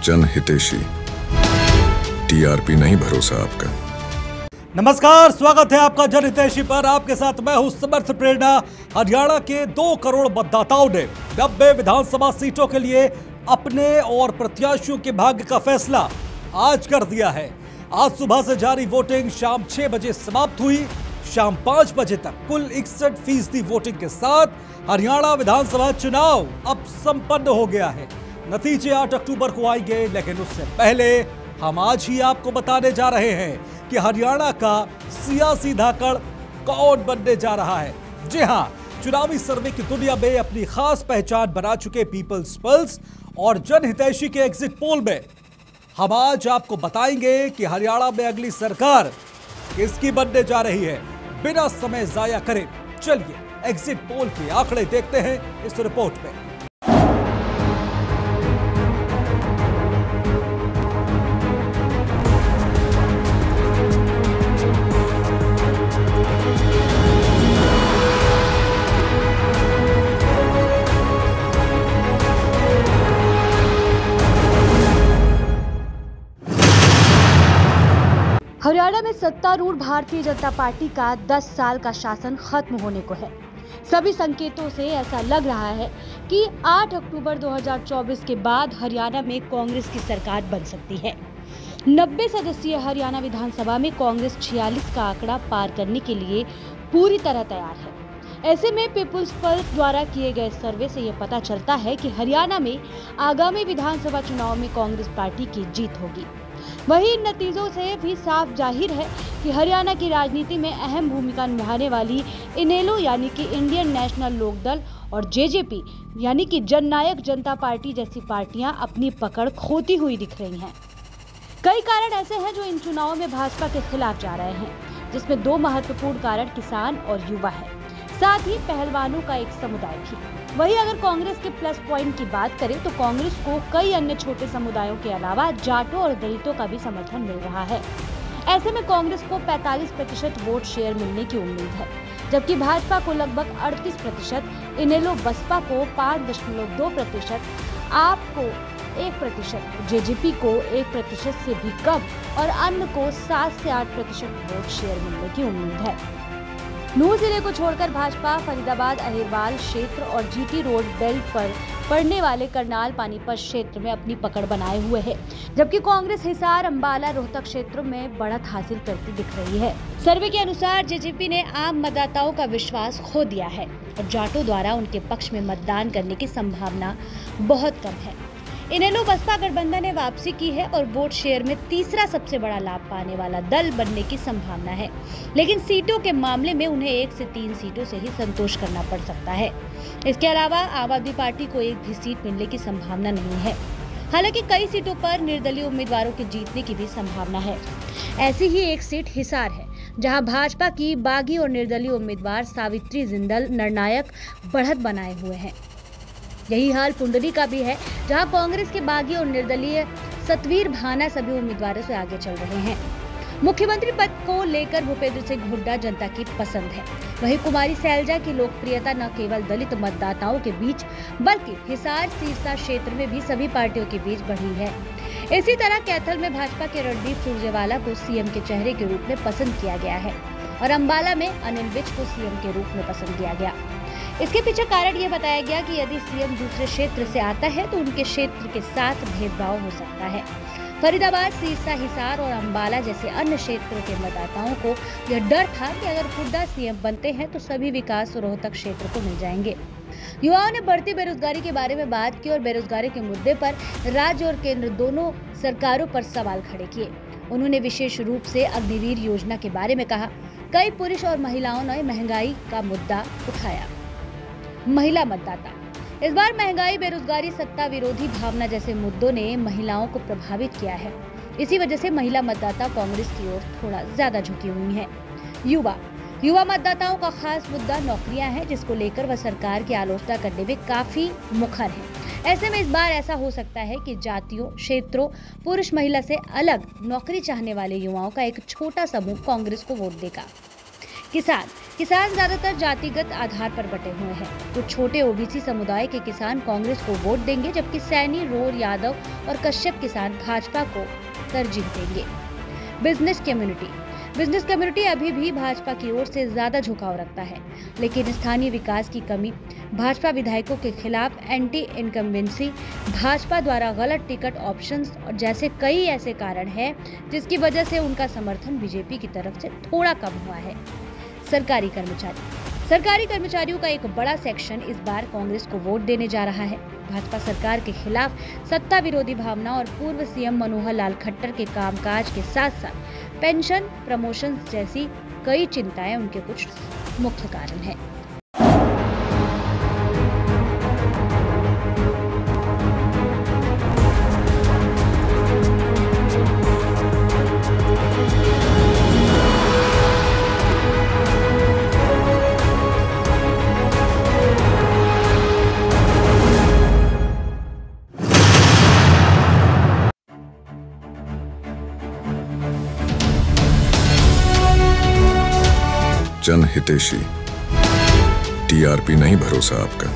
जन हितैषी, टीआरपी नहीं भरोसा आपका। नमस्कार, स्वागत है आपका जन हितैषी पर। आपके साथ मैं हूं समर्थ प्रेरणा। हरियाणा के 2 करोड़ मतदाताओं ने 90 विधानसभा सीटों के लिए अपने और प्रत्याशियों के भाग्य का फैसला आज कर दिया है। आज सुबह से जारी वोटिंग शाम 6 बजे समाप्त हुई। शाम 5 बजे तक कुल 61% वोटिंग के साथ हरियाणा विधानसभा चुनाव अब संपन्न हो गया है। नतीजे 8 अक्टूबर को आएंगे, लेकिन उससे पहले हम आज ही आपको बताने जा रहे हैं कि हरियाणा का सियासी धाकड़ कौन बनने जा रहा है। जी हां, चुनावी सर्वे की दुनिया में अपनी खास पहचान बना चुके पीपल्स पल्स और जन हितैषी के एग्जिट पोल में हम आज आपको बताएंगे कि हरियाणा में अगली सरकार किसकी बनने जा रही है। बिना समय जाया करें, चलिए एग्जिट पोल के आंकड़े देखते हैं इस रिपोर्ट में। हरियाणा में सत्तारूढ़ भारतीय जनता पार्टी का 10 साल का शासन खत्म होने को है। सभी संकेतों से ऐसा लग रहा है कि 8 अक्टूबर 2024 के बाद हरियाणा में कांग्रेस की सरकार बन सकती है। 90 सदस्यीय हरियाणा विधानसभा में कांग्रेस 46 का आंकड़ा पार करने के लिए पूरी तरह तैयार है। ऐसे में पीपुल्स पल्स द्वारा किए गए सर्वे से ये पता चलता है कि हरियाणा में आगामी विधानसभा चुनाव में कांग्रेस पार्टी की जीत होगी। वहीं इन नतीजों से भी साफ जाहिर है कि हरियाणा की राजनीति में अहम भूमिका निभाने वाली इनेलो यानी कि इंडियन नेशनल लोकदल और जेजेपी यानी कि जननायक जनता पार्टी जैसी पार्टियां अपनी पकड़ खोती हुई दिख रही हैं। कई कारण ऐसे हैं जो इन चुनावों में भाजपा के खिलाफ जा रहे हैं, जिसमें 2 महत्वपूर्ण कारण किसान और युवा है, साथ ही पहलवानों का एक समुदाय भी। वहीं अगर कांग्रेस के प्लस पॉइंट की बात करें तो कांग्रेस को कई अन्य छोटे समुदायों के अलावा जाटों और दलितों का भी समर्थन मिल रहा है। ऐसे में कांग्रेस को 45% वोट शेयर मिलने की उम्मीद है, जबकि भाजपा को लगभग 38%, इनेलो बसपा को 5.2%, आप को 1%, जेजेपी को 1% से भी कम और अन्य को 7 से 8% वोट शेयर मिलने की उम्मीद है। नूंह जिले को छोड़कर भाजपा फरीदाबाद अहिरवाल क्षेत्र और जीटी रोड बेल्ट पर पड़ने वाले करनाल पानीपत क्षेत्र में अपनी पकड़ बनाए हुए है, जबकि कांग्रेस हिसार अंबाला रोहतक क्षेत्रों में बढ़त हासिल करती दिख रही है। सर्वे के अनुसार जेजेपी ने आम मतदाताओं का विश्वास खो दिया है और जाटों द्वारा उनके पक्ष में मतदान करने की संभावना बहुत कम है। इनेलो बसपा गठबंधन ने वापसी की है और वोट शेयर में तीसरा सबसे बड़ा लाभ पाने वाला दल बनने की संभावना है, लेकिन सीटों के मामले में उन्हें 1 से 3 सीटों से ही संतोष करना पड़ सकता है। इसके अलावा आम आदमी पार्टी को एक भी सीट मिलने की संभावना नहीं है। हालांकि कई सीटों पर निर्दलीय उम्मीदवारों के जीतने की भी संभावना है। ऐसी ही एक सीट हिसार है, जहां भाजपा की बागी और निर्दलीय उम्मीदवार सावित्री जिंदल निर्णायक बढ़त बनाए हुए हैं। यही हाल पुंडरी का भी है, जहां कांग्रेस के बागी और निर्दलीय सतवीर भाना सभी उम्मीदवारों से आगे चल रहे हैं। मुख्यमंत्री पद को लेकर भूपेंद्र सिंह हुड्डा जनता की पसंद है। वहीं कुमारी सैलजा की लोकप्रियता न केवल दलित मतदाताओं के बीच बल्कि हिसार सिरसा क्षेत्र में भी सभी पार्टियों के बीच बढ़ी है। इसी तरह कैथल में भाजपा के रणदीप सुरजेवाला को सीएम के चेहरे के रूप में पसंद किया गया है और अंबाला में अनिल विज को सीएम के रूप में पसंद किया गया। इसके पीछे कारण ये बताया गया कि यदि सीएम दूसरे क्षेत्र से आता है तो उनके क्षेत्र के साथ भेदभाव हो सकता है। फरीदाबाद, सिरसा, हिसार और अंबाला जैसे अन्य क्षेत्रों के मतदाताओं को यह डर था कि अगर हुड्डा सीएम बनते हैं तो सभी विकास रोहतक क्षेत्र को मिल जाएंगे। युवाओं ने बढ़ती बेरोजगारी के बारे में बात की और बेरोजगारी के मुद्दे पर राज्य और केंद्र दोनों सरकारों पर सवाल खड़े किए। उन्होंने विशेष रूप से अग्निवीर योजना के बारे में कहा। कई पुरुष और महिलाओं ने महंगाई का मुद्दा उठाया। महिला मतदाता इस बार महंगाई, बेरोजगारी, सत्ता विरोधी भावना जैसे मुद्दों ने महिलाओं को प्रभावित किया है। इसी वजह से महिला मतदाता कांग्रेस की ओर थोड़ा ज्यादा झुकी हुई हैं। युवा मतदाताओं का खास मुद्दा नौकरियां हैं, जिसको लेकर वह सरकार की आलोचना करने में काफी मुखर है। ऐसे में इस बार ऐसा हो सकता है कि जातियों, क्षेत्रों, पुरुष महिला से अलग नौकरी चाहने वाले युवाओं का एक छोटा समूह कांग्रेस को वोट देगा। किसान ज्यादातर जातिगत आधार पर बटे हुए हैं। कुछ छोटे ओबीसी समुदाय के किसान कांग्रेस को वोट देंगे, जबकि सैनी, रोर, यादव और कश्यप किसान भाजपा को तरजीह देंगे। बिजनेस कम्युनिटी अभी भी भाजपा की ओर से ज्यादा झुकाव रखता है, लेकिन स्थानीय विकास की कमी, भाजपा विधायकों के खिलाफ एंटी इनकम्बेंसी, भाजपा द्वारा गलत टिकट ऑप्शंस और जैसे कई ऐसे कारण हैं जिसकी वजह से उनका समर्थन बीजेपी की तरफ से थोड़ा कम हुआ है। सरकारी कर्मचारियों का एक बड़ा सेक्शन इस बार कांग्रेस को वोट देने जा रहा है। भाजपा सरकार के खिलाफ सत्ता विरोधी भावना और पूर्व सीएम मनोहर लाल खट्टर के कामकाज के साथ साथ पेंशन, प्रमोशन जैसी कई चिंताएं उनके कुछ मुख्य कारण हैं। जनहितैषी, टीआरपी नहीं भरोसा आपका।